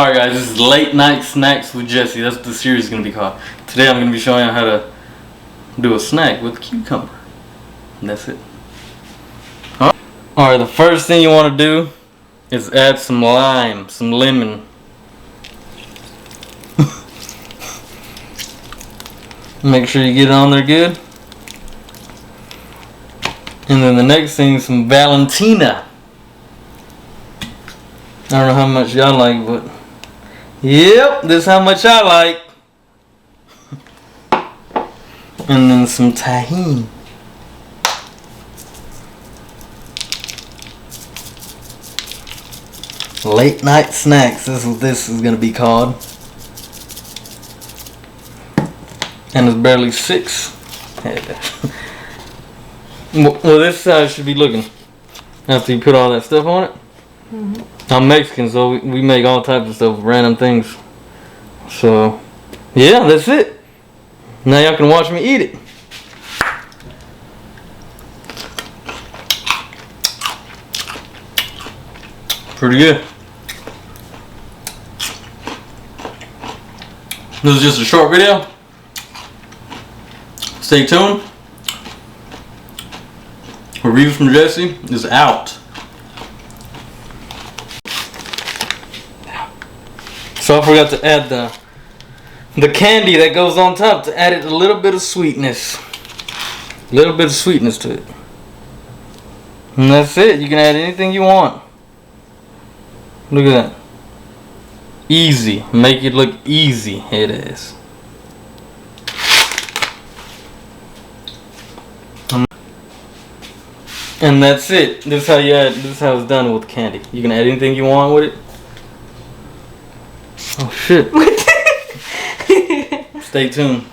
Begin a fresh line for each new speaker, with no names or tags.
Alright guys, this is Late Night Snacks with Jesse. That's what the series is going to be called. Today I'm going to be showing you how to do a snack with cucumber. And that's it. Alright, the first thing you want to do is add some lime, some lemon. Make sure you get it on there good. And then the next thing is some Valentina. I don't know how much y'all like, but yep, this is how much I like. And then some tahini. Late night snacks, this is what this is going to be called. And it's barely 6. Well, this is how it should be looking after you put all that stuff on it. Mm-hmm. I'm Mexican, so we make all types of stuff, random things. So, yeah, that's it. Now y'all can watch me eat it. Pretty good. This is just a short video. Stay tuned. Review from Jesse is out. So I forgot to add the candy that goes on top to add it a little bit of sweetness. A little bit of sweetness to it. And that's it. You can add anything you want. Look at that. Easy. Make it look easy. It is. And that's it. This is how you add. This is how it's done with candy. You can add anything you want with it. Oh shit. Stay tuned.